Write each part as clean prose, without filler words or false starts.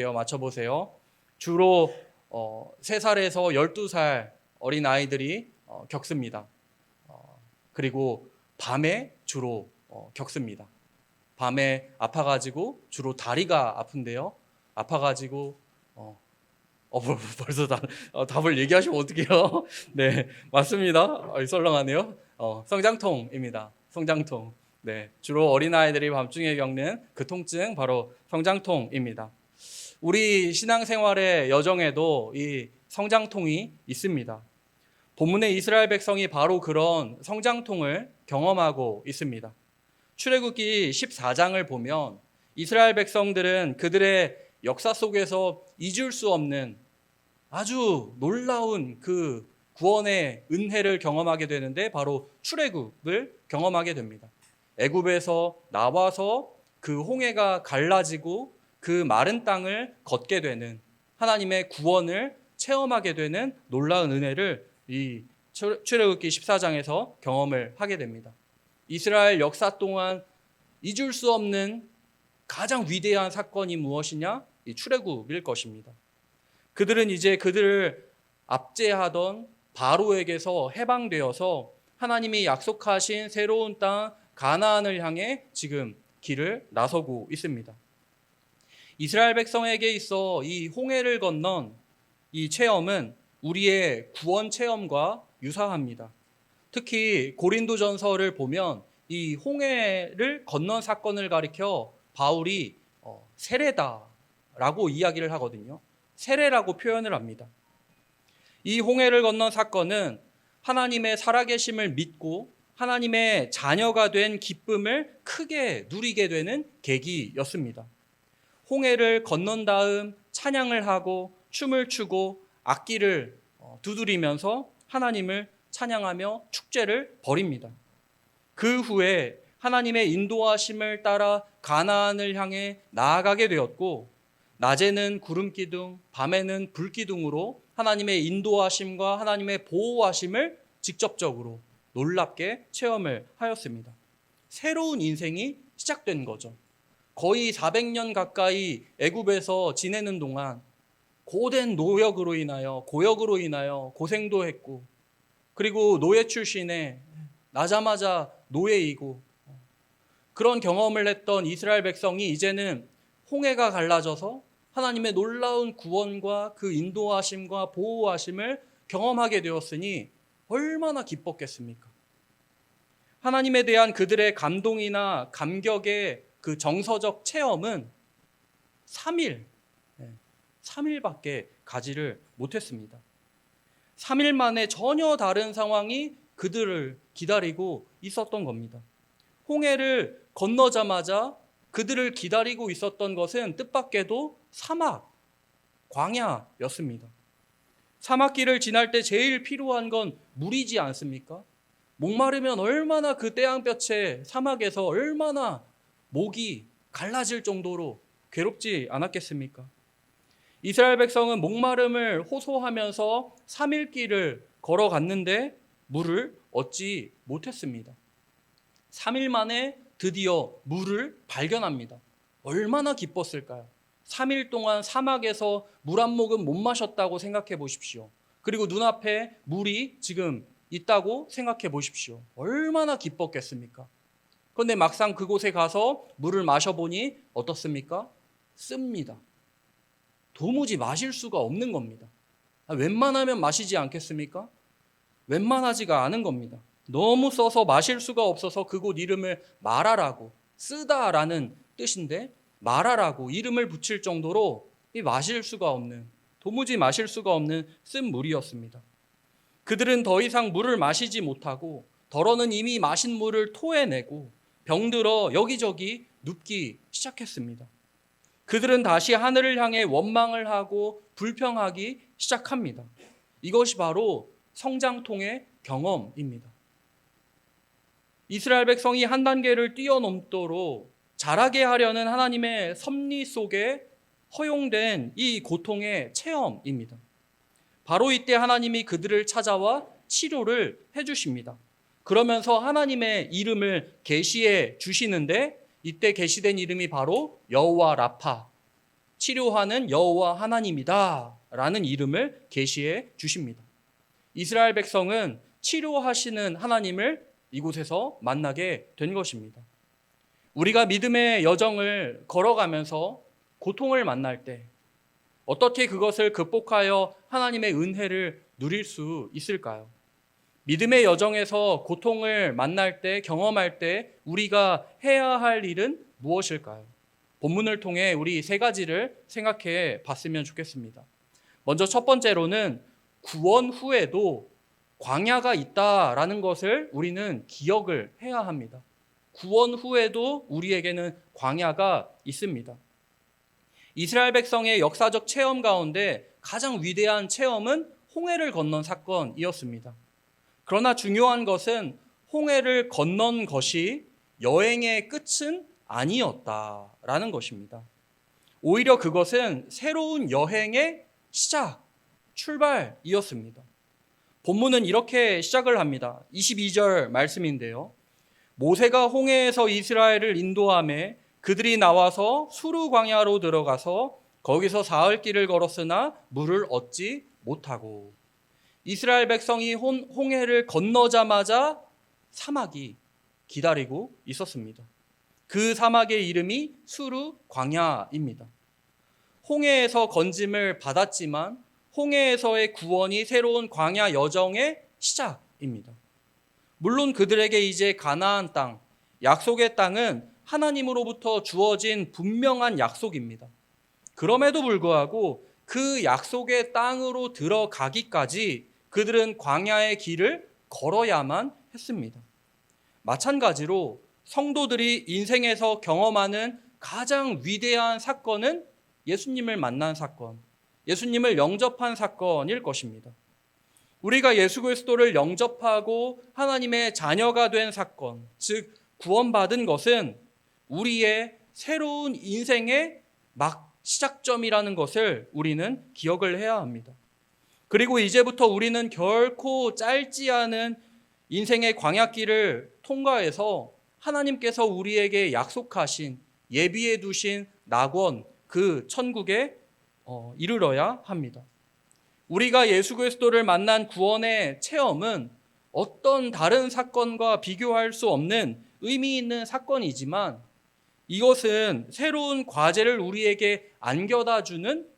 맞춰보세요. 주로 3살에서 12살 어린아이들이 겪습니다. 그리고 밤에 주로 겪습니다. 밤에 아파가지고 주로 다리가 아픈데요. 아파가지고 벌써 답을 얘기하시면 어떡해요? 네, 맞습니다. 썰렁하네요. 성장통입니다. 성장통. 네, 주로 어린아이들이 밤중에 겪는 그 통증 바로 성장통입니다. 우리 신앙생활의 여정에도 이 성장통이 있습니다. 본문의 이스라엘 백성이 바로 그런 성장통을 경험하고 있습니다. 출애굽기 14장을 보면 이스라엘 백성들은 그들의 역사 속에서 잊을 수 없는 아주 놀라운 그 구원의 은혜를 경험하게 되는데 바로 출애굽을 경험하게 됩니다. 애굽에서 나와서 그 홍해가 갈라지고 그 마른 땅을 걷게 되는 하나님의 구원을 체험하게 되는 놀라운 은혜를 이 출애굽기 14장에서 경험을 하게 됩니다. 이스라엘 역사 동안 잊을 수 없는 가장 위대한 사건이 무엇이냐? 이 출애굽일 것입니다. 그들은 이제 그들을 압제하던 바로에게서 해방되어서 하나님이 약속하신 새로운 땅 가나안을 향해 지금 길을 나서고 있습니다. 이스라엘 백성에게 있어 이 홍해를 건넌 이 체험은 우리의 구원 체험과 유사합니다. 특히 고린도전서를 보면 이 홍해를 건넌 사건을 가리켜 바울이 세례다라고 이야기를 하거든요. 세례라고 표현을 합니다. 이 홍해를 건넌 사건은 하나님의 살아계심을 믿고 하나님의 자녀가 된 기쁨을 크게 누리게 되는 계기였습니다. 홍해를 건넌 다음 찬양을 하고 춤을 추고 악기를 두드리면서 하나님을 찬양하며 축제를 벌입니다. 그 후에 하나님의 인도하심을 따라 가나안을 향해 나아가게 되었고 낮에는 구름기둥, 밤에는 불기둥으로 하나님의 인도하심과 하나님의 보호하심을 직접적으로 놀랍게 체험을 하였습니다. 새로운 인생이 시작된 거죠. 거의 400년 가까이 애굽에서 지내는 동안 고된 노역으로 인하여 고역으로 인하여 고생도 했고 그리고 노예 출신에 나자마자 노예이고 그런 경험을 했던 이스라엘 백성이 이제는 홍해가 갈라져서 하나님의 놀라운 구원과 그 인도하심과 보호하심을 경험하게 되었으니 얼마나 기뻤겠습니까? 하나님에 대한 그들의 감동이나 감격의 그 정서적 체험은 3일밖에 가지를 못했습니다. 3일 만에 전혀 다른 상황이 그들을 기다리고 있었던 겁니다. 홍해를 건너자마자 그들을 기다리고 있었던 것은 뜻밖에도 사막, 광야였습니다. 사막길을 지날 때 제일 필요한 건 물이지 않습니까? 목마르면 얼마나 그 태양볕에 사막에서 얼마나 목이 갈라질 정도로 괴롭지 않았겠습니까? 이스라엘 백성은 목마름을 호소하면서 3일 길을 걸어갔는데 물을 얻지 못했습니다. 3일 만에 드디어 물을 발견합니다. 얼마나 기뻤을까요? 3일 동안 사막에서 물 한 모금 못 마셨다고 생각해 보십시오. 그리고 눈앞에 물이 지금 있다고 생각해 보십시오. 얼마나 기뻤겠습니까? 그런데 막상 그곳에 가서 물을 마셔보니 어떻습니까? 씁니다. 도무지 마실 수가 없는 겁니다. 웬만하면 마시지 않겠습니까? 웬만하지가 않은 겁니다. 너무 써서 마실 수가 없어서 그곳 이름을 마라라고, 쓰다라는 뜻인데 마라라고 이름을 붙일 정도로 마실 수가 없는, 도무지 마실 수가 없는 쓴 물이었습니다. 그들은 더 이상 물을 마시지 못하고 더러는 이미 마신 물을 토해내고 병들어 여기저기 눕기 시작했습니다. 그들은 다시 하늘을 향해 원망을 하고 불평하기 시작합니다. 이것이 바로 성장통의 경험입니다. 이스라엘 백성이 한 단계를 뛰어넘도록 자라게 하려는 하나님의 섭리 속에 허용된 이 고통의 체험입니다. 바로 이때 하나님이 그들을 찾아와 치료를 해주십니다. 그러면서 하나님의 이름을 계시해 주시는데 이때 계시된 이름이 바로 여호와 라파, 치료하는 여호와 하나님이다 라는 이름을 계시해 주십니다. 이스라엘 백성은 치료하시는 하나님을 이곳에서 만나게 된 것입니다. 우리가 믿음의 여정을 걸어가면서 고통을 만날 때 어떻게 그것을 극복하여 하나님의 은혜를 누릴 수 있을까요? 믿음의 여정에서 고통을 만날 때, 경험할 때 우리가 해야 할 일은 무엇일까요? 본문을 통해 우리 세 가지를 생각해 봤으면 좋겠습니다. 먼저 첫 번째로는 구원 후에도 광야가 있다라는 것을 우리는 기억을 해야 합니다. 구원 후에도 우리에게는 광야가 있습니다. 이스라엘 백성의 역사적 체험 가운데 가장 위대한 체험은 홍해를 건넌 사건이었습니다. 그러나 중요한 것은 홍해를 건넌 것이 여행의 끝은 아니었다라는 것입니다. 오히려 그것은 새로운 여행의 시작, 출발이었습니다. 본문은 이렇게 시작을 합니다. 22절 말씀인데요. 모세가 홍해에서 이스라엘을 인도하매 그들이 나와서 수르 광야로 들어가서 거기서 사흘 길을 걸었으나 물을 얻지 못하고, 이스라엘 백성이 홍해를 건너자마자 사막이 기다리고 있었습니다. 그 사막의 이름이 수르 광야입니다. 홍해에서 건짐을 받았지만 홍해에서의 구원이 새로운 광야 여정의 시작입니다. 물론 그들에게 이제 가나안 땅, 약속의 땅은 하나님으로부터 주어진 분명한 약속입니다. 그럼에도 불구하고 그 약속의 땅으로 들어가기까지 그들은 광야의 길을 걸어야만 했습니다. 마찬가지로 성도들이 인생에서 경험하는 가장 위대한 사건은 예수님을 만난 사건, 예수님을 영접한 사건일 것입니다. 우리가 예수 그리스도를 영접하고 하나님의 자녀가 된 사건, 즉 구원받은 것은 우리의 새로운 인생의 막 시작점이라는 것을 우리는 기억을 해야 합니다. 그리고 이제부터 우리는 결코 짧지 않은 인생의 광야길을 통과해서 하나님께서 우리에게 약속하신, 예비해 두신 낙원, 그 천국에 이르러야 합니다. 우리가 예수 그리스도를 만난 구원의 체험은 어떤 다른 사건과 비교할 수 없는 의미 있는 사건이지만 이것은 새로운 과제를 우리에게 안겨다 주는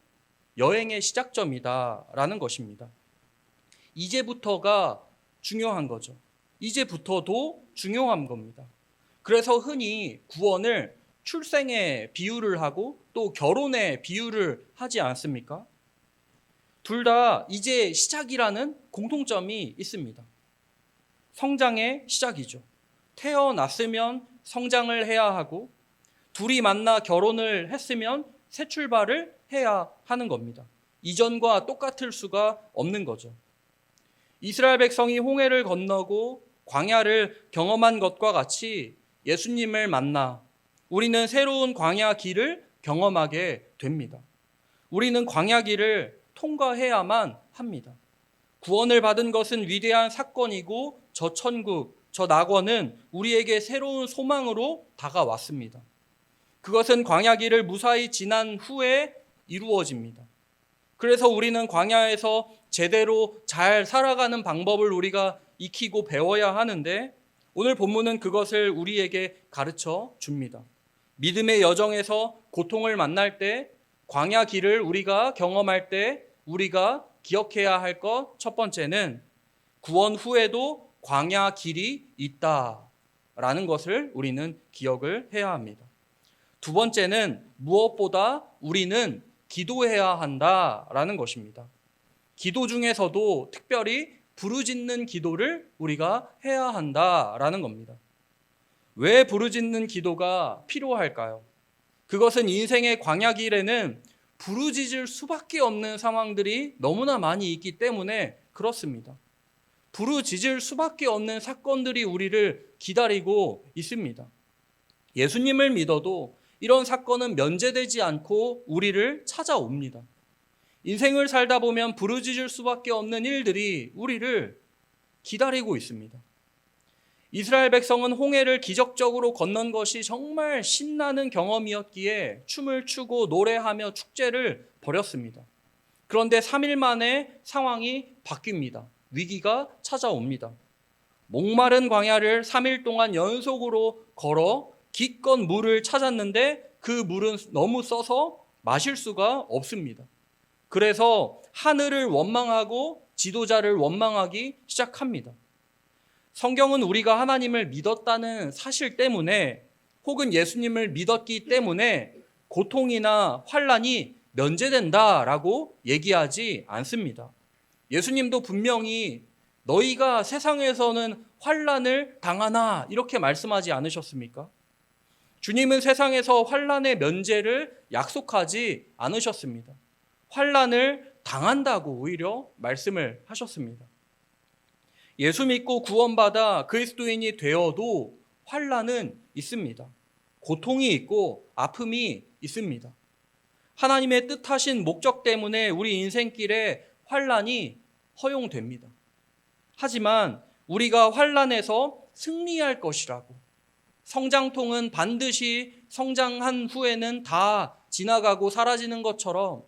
여행의 시작점이다라는 것입니다. 이제부터가 중요한 거죠. 이제부터도 중요한 겁니다. 그래서 흔히 구원을 출생에 비유를 하고 또 결혼에 비유를 하지 않습니까? 둘 다 이제 시작이라는 공통점이 있습니다. 성장의 시작이죠. 태어났으면 성장을 해야 하고 둘이 만나 결혼을 했으면 새 출발을 해야 하는 겁니다. 이전과 똑같을 수가 없는 거죠. 이스라엘 백성이 홍해를 건너고 광야를 경험한 것과 같이 예수님을 만나 우리는 새로운 광야 길을 경험하게 됩니다. 우리는 광야 길을 통과해야만 합니다. 구원을 받은 것은 위대한 사건이고 저 천국, 저 낙원은 우리에게 새로운 소망으로 다가왔습니다. 그것은 광야 길을 무사히 지난 후에 이루어집니다. 그래서 우리는 광야에서 제대로 잘 살아가는 방법을 우리가 익히고 배워야 하는데 오늘 본문은 그것을 우리에게 가르쳐 줍니다. 믿음의 여정에서 고통을 만날 때, 광야 길을 우리가 경험할 때 우리가 기억해야 할 것 첫 번째는 구원 후에도 광야 길이 있다라는 것을 우리는 기억을 해야 합니다. 두 번째는 무엇보다 우리는 기도해야 한다라는 것입니다. 기도 중에서도 특별히 부르짖는 기도를 우리가 해야 한다라는 겁니다. 왜 부르짖는 기도가 필요할까요? 그것은 인생의 광야 길에는 부르짖을 수밖에 없는 상황들이 너무나 많이 있기 때문에 그렇습니다. 부르짖을 수밖에 없는 사건들이 우리를 기다리고 있습니다. 예수님을 믿어도 이런 사건은 면제되지 않고 우리를 찾아옵니다. 인생을 살다 보면 부르짖을 수밖에 없는 일들이 우리를 기다리고 있습니다. 이스라엘 백성은 홍해를 기적적으로 건넌 것이 정말 신나는 경험이었기에 춤을 추고 노래하며 축제를 벌였습니다. 그런데 3일 만에 상황이 바뀝니다. 위기가 찾아옵니다. 목마른 광야를 3일 동안 연속으로 걸어 기껏 물을 찾았는데 그 물은 너무 써서 마실 수가 없습니다. 그래서 하늘을 원망하고 지도자를 원망하기 시작합니다. 성경은 우리가 하나님을 믿었다는 사실 때문에 혹은 예수님을 믿었기 때문에 고통이나 환난이 면제된다라고 얘기하지 않습니다. 예수님도 분명히 너희가 세상에서는 환난을 당하나 이렇게 말씀하지 않으셨습니까? 주님은 세상에서 환난의 면제를 약속하지 않으셨습니다. 환난을 당한다고 오히려 말씀을 하셨습니다. 예수 믿고 구원받아 그리스도인이 되어도 환난은 있습니다. 고통이 있고 아픔이 있습니다. 하나님의 뜻하신 목적 때문에 우리 인생길에 환난이 허용됩니다. 하지만 우리가 환난에서 승리할 것이라고, 성장통은 반드시 성장한 후에는 다 지나가고 사라지는 것처럼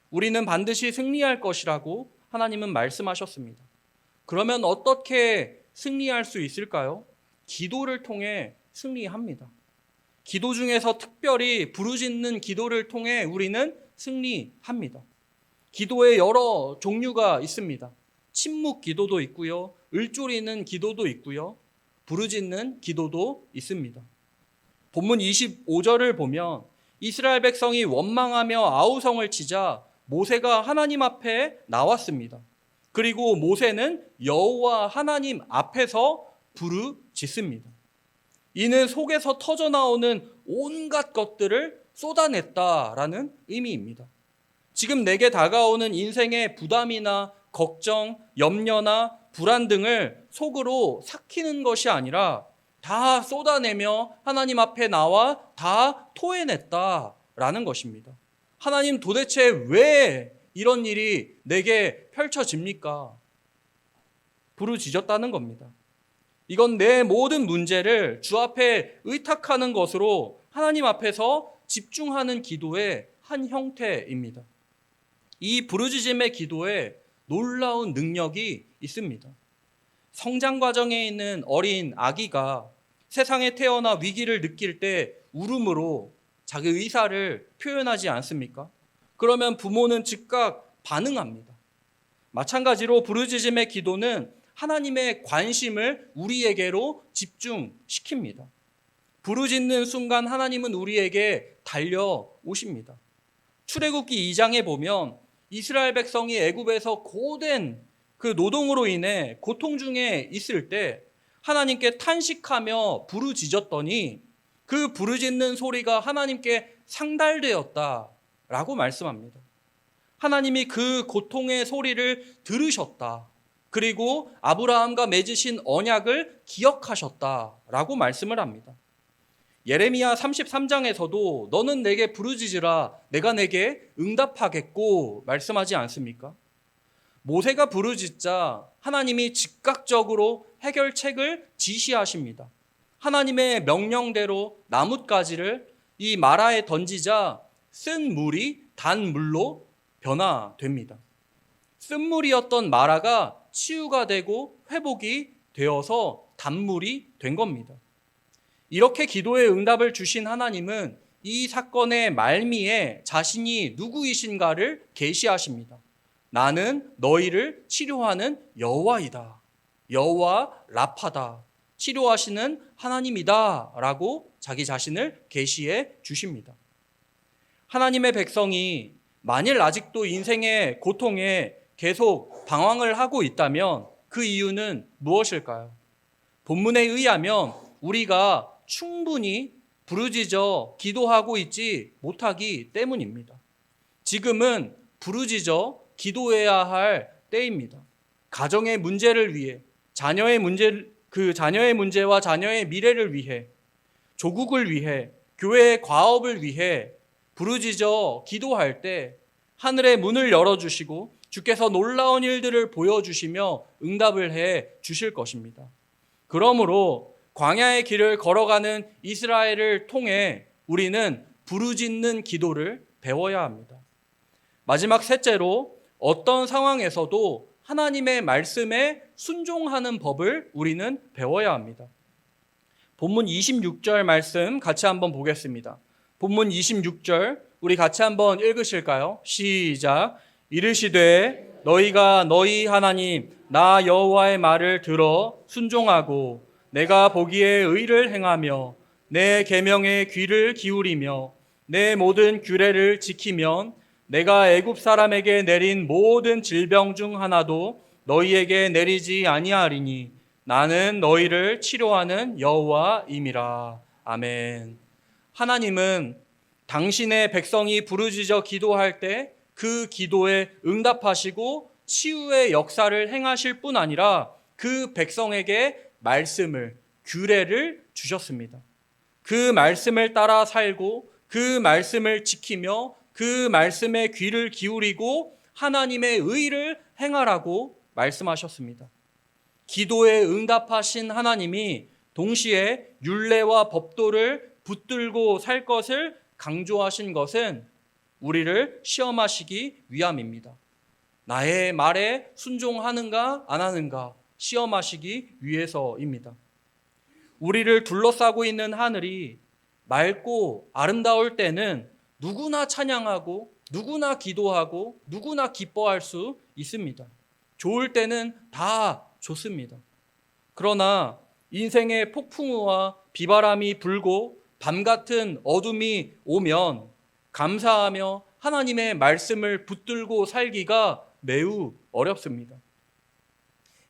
우리는 반드시 승리할 것이라고 하나님은 말씀하셨습니다. 그러면 어떻게 승리할 수 있을까요? 기도를 통해 승리합니다. 기도 중에서 특별히 부르짖는 기도를 통해 우리는 승리합니다. 기도에 여러 종류가 있습니다. 침묵 기도도 있고요. 을조리는 기도도 있고요. 부르짖는 기도도 있습니다. 본문 25절을 보면 이스라엘 백성이 원망하며 아우성을 치자 모세가 하나님 앞에 나왔습니다. 그리고 모세는 여호와 하나님 앞에서 부르짖습니다. 이는 속에서 터져나오는 온갖 것들을 쏟아냈다라는 의미입니다. 지금 내게 다가오는 인생의 부담이나 걱정, 염려나 불안 등을 속으로 삭히는 것이 아니라 다 쏟아내며 하나님 앞에 나와 다 토해냈다라는 것입니다. 하나님, 도대체 왜 이런 일이 내게 펼쳐집니까? 부르짖었다는 겁니다. 이건 내 모든 문제를 주 앞에 의탁하는 것으로 하나님 앞에서 집중하는 기도의 한 형태입니다. 이 부르짖음의 기도에 놀라운 능력이 있습니다. 성장 과정에 있는 어린 아기가 세상에 태어나 위기를 느낄 때 울음으로 자기 의사를 표현하지 않습니까? 그러면 부모는 즉각 반응합니다. 마찬가지로 부르짖음의 기도는 하나님의 관심을 우리에게로 집중시킵니다. 부르짖는 순간 하나님은 우리에게 달려오십니다. 출애굽기 2장에 보면 이스라엘 백성이 애굽에서 고된 그 노동으로 인해 고통 중에 있을 때 하나님께 탄식하며 부르짖었더니 그 부르짖는 소리가 하나님께 상달되었다라고 말씀합니다. 하나님이 그 고통의 소리를 들으셨다. 그리고 아브라함과 맺으신 언약을 기억하셨다라고 말씀을 합니다. 예레미야 33장에서도 너는 내게 부르짖으라 내가 내게 응답하겠고 말씀하지 않습니까? 모세가 부르짖자 하나님이 즉각적으로 해결책을 지시하십니다. 하나님의 명령대로 나뭇가지를 이 마라에 던지자 쓴 물이 단 물로 변화됩니다. 쓴 물이었던 마라가 치유가 되고 회복이 되어서 단물이 된 겁니다. 이렇게 기도의 응답을 주신 하나님은 이 사건의 말미에 자신이 누구이신가를 계시하십니다. 나는 너희를 치료하는 여호와이다. 여호와 라파다. 치료하시는 하나님이다 라고 자기 자신을 계시해 주십니다. 하나님의 백성이 만일 아직도 인생의 고통에 계속 방황을 하고 있다면 그 이유는 무엇일까요? 본문에 의하면 우리가 충분히 부르짖어 기도하고 있지 못하기 때문입니다. 지금은 부르짖어 기도해야 할 때입니다. 가정의 문제를 위해, 자녀의 문제와 자녀의 미래를 위해, 조국을 위해, 교회의 과업을 위해 부르짖어 기도할 때 하늘의 문을 열어주시고 주께서 놀라운 일들을 보여주시며 응답을 해 주실 것입니다. 그러므로 광야의 길을 걸어가는 이스라엘을 통해 우리는 부르짖는 기도를 배워야 합니다. 마지막 셋째로 어떤 상황에서도 하나님의 말씀에 순종하는 법을 우리는 배워야 합니다. 본문 26절 말씀 같이 한번 보겠습니다. 본문 26절 우리 같이 한번 읽으실까요? 시작. 이르시되 너희가 너희 하나님 나 여호와의 말을 들어 순종하고 내가 보기에 의를 행하며 내 계명에 귀를 기울이며 내 모든 규례를 지키면 내가 애굽 사람에게 내린 모든 질병 중 하나도 너희에게 내리지 아니하리니 나는 너희를 치료하는 여호와임이라. 아멘. 하나님은 당신의 백성이 부르짖어 기도할 때 그 기도에 응답하시고 치유의 역사를 행하실 뿐 아니라 그 백성에게 말씀을, 규례를 주셨습니다. 그 말씀을 따라 살고 그 말씀을 지키며 그 말씀에 귀를 기울이고 하나님의 의를 행하라고 말씀하셨습니다. 기도에 응답하신 하나님이 동시에 율례와 법도를 붙들고 살 것을 강조하신 것은 우리를 시험하시기 위함입니다. 나의 말에 순종하는가 안 하는가 시험하시기 위해서입니다. 우리를 둘러싸고 있는 하늘이 맑고 아름다울 때는 누구나 찬양하고 누구나 기도하고 누구나 기뻐할 수 있습니다. 좋을 때는 다 좋습니다. 그러나 인생의 폭풍우와 비바람이 불고 밤 같은 어둠이 오면 감사하며 하나님의 말씀을 붙들고 살기가 매우 어렵습니다.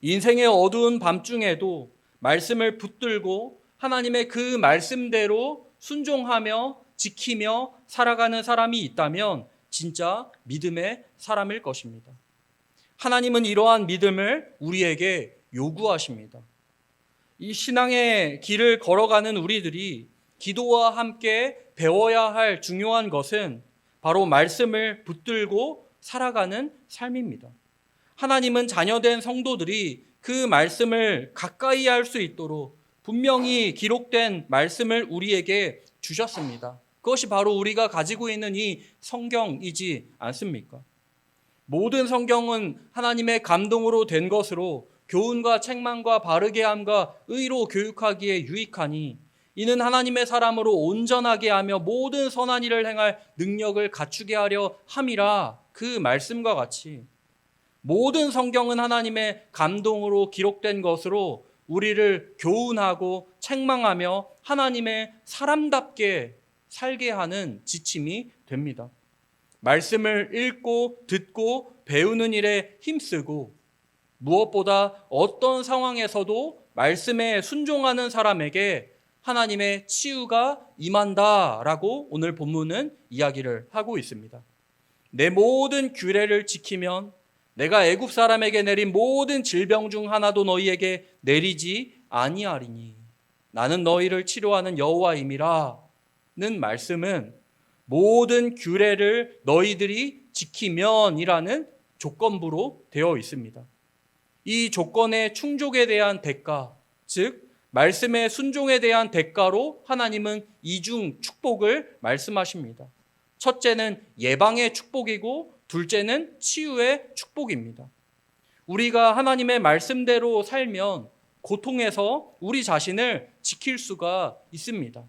인생의 어두운 밤중에도 말씀을 붙들고 하나님의 그 말씀대로 순종하며 지키며 살아가는 사람이 있다면 진짜 믿음의 사람일 것입니다. 하나님은 이러한 믿음을 우리에게 요구하십니다. 이 신앙의 길을 걸어가는 우리들이 기도와 함께 배워야 할 중요한 것은 바로 말씀을 붙들고 살아가는 삶입니다. 하나님은 자녀된 성도들이 그 말씀을 가까이 할 수 있도록 분명히 기록된 말씀을 우리에게 주셨습니다. 그것이 바로 우리가 가지고 있는 이 성경이지 않습니까? 모든 성경은 하나님의 감동으로 된 것으로 교훈과 책망과 바르게 함과 의로 교육하기에 유익하니 이는 하나님의 사람으로 온전하게 하며 모든 선한 일을 행할 능력을 갖추게 하려 함이라. 그 말씀과 같이 모든 성경은 하나님의 감동으로 기록된 것으로 우리를 교훈하고 책망하며 하나님의 사람답게 살게 하는 지침이 됩니다. 말씀을 읽고 듣고 배우는 일에 힘쓰고 무엇보다 어떤 상황에서도 말씀에 순종하는 사람에게 하나님의 치유가 임한다라고 오늘 본문은 이야기를 하고 있습니다. 내 모든 규례를 지키면 내가 애굽 사람에게 내린 모든 질병 중 하나도 너희에게 내리지 아니하리니 나는 너희를 치료하는 여호와임이라는 말씀은 모든 규례를 너희들이 지키면이라는 조건부로 되어 있습니다. 이 조건의 충족에 대한 대가, 즉 말씀의 순종에 대한 대가로 하나님은 이중 축복을 말씀하십니다. 첫째는 예방의 축복이고 둘째는 치유의 축복입니다. 우리가 하나님의 말씀대로 살면 고통에서 우리 자신을 지킬 수가 있습니다.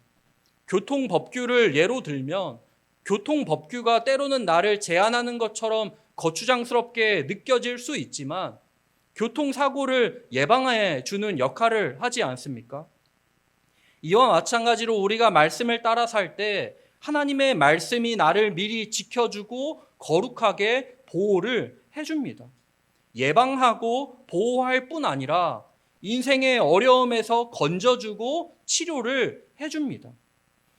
교통법규를 예로 들면 교통법규가 때로는 나를 제한하는 것처럼 거추장스럽게 느껴질 수 있지만 교통사고를 예방해 주는 역할을 하지 않습니까? 이와 마찬가지로 우리가 말씀을 따라 살 때 하나님의 말씀이 나를 미리 지켜주고 거룩하게 보호를 해줍니다. 예방하고 보호할 뿐 아니라 인생의 어려움에서 건져주고 치료를 해줍니다.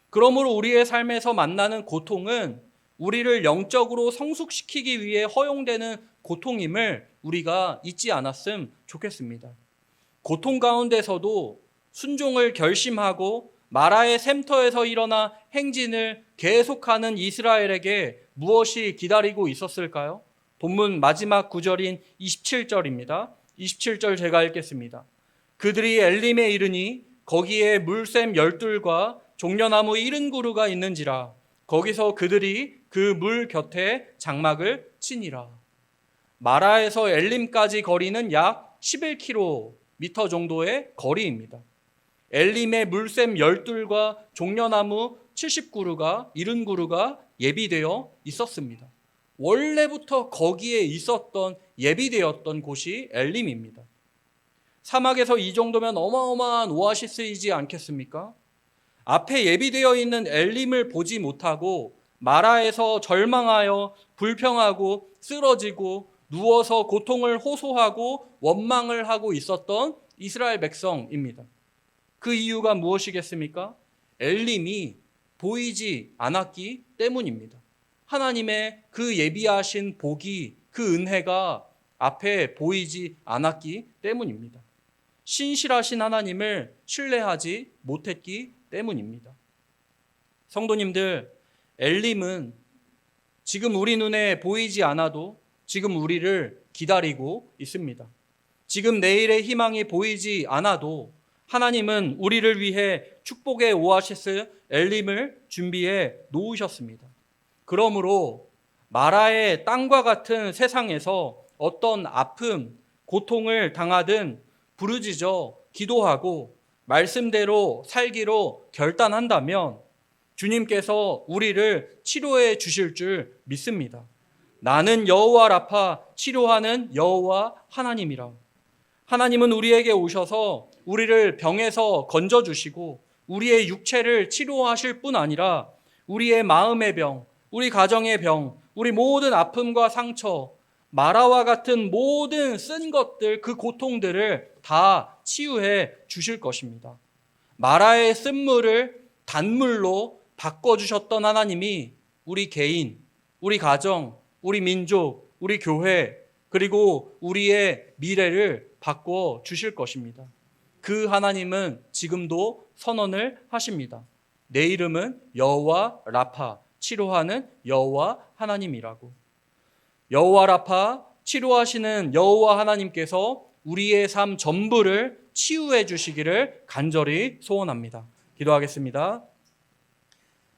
그러므로 우리의 삶에서 만나는 고통은 우리를 영적으로 성숙시키기 위해 허용되는 고통임을 우리가 잊지 않았으면 좋겠습니다. 고통 가운데서도 순종을 결심하고 마라의 샘터에서 일어나 행진을 계속하는 이스라엘에게 무엇이 기다리고 있었을까요? 본문 마지막 구절인 27절입니다. 27절 제가 읽겠습니다. 그들이 엘림에 이르니 거기에 물샘 12과 종려나무 70그루가 있는지라. 거기서 그들이 그 물 곁에 장막을 치니라. 마라에서 엘림까지 거리는 약 11km 정도의 거리입니다. 엘림의 물샘 12과 종려나무 70그루가 70그루가 예비되어 있었습니다. 원래부터 거기에 있었던 예비되었던 곳이 엘림입니다. 사막에서 이 정도면 어마어마한 오아시스이지 않겠습니까? 앞에 예비되어 있는 엘림을 보지 못하고 마라에서 절망하여 불평하고 쓰러지고 누워서 고통을 호소하고 원망을 하고 있었던 이스라엘 백성입니다. 그 이유가 무엇이겠습니까? 엘림이 보이지 않았기 때문입니다. 하나님의 그 예비하신 복이, 그 은혜가 앞에 보이지 않았기 때문입니다. 신실하신 하나님을 신뢰하지 못했기 때문입니다. 성도님들, 엘림은 지금 우리 눈에 보이지 않아도 지금 우리를 기다리고 있습니다. 지금 내일의 희망이 보이지 않아도 하나님은 우리를 위해 축복의 오아시스 엘림을 준비해 놓으셨습니다. 그러므로 마라의 땅과 같은 세상에서 어떤 아픔, 고통을 당하든 부르짖어 기도하고 말씀대로 살기로 결단한다면 주님께서 우리를 치료해 주실 줄 믿습니다. 나는 여호와 라파, 치료하는 여호와 하나님이라. 하나님은 우리에게 오셔서 우리를 병에서 건져주시고 우리의 육체를 치료하실 뿐 아니라 우리의 마음의 병, 우리 가정의 병, 우리 모든 아픔과 상처, 마라와 같은 모든 쓴 것들, 그 고통들을 다 치유해 주실 것입니다. 마라의 쓴물을 단물로 바꿔주셨던 하나님이 우리 개인, 우리 가정, 우리 민족, 우리 교회, 그리고 우리의 미래를 바꿔 주실 것입니다. 그 하나님은 지금도 선언을 하십니다. 내 이름은 여호와 라파, 치료하는 여호와 하나님이라고. 여호와 라파, 치료하시는 여호와 하나님께서 우리의 삶 전부를 치유해 주시기를 간절히 소원합니다. 기도하겠습니다.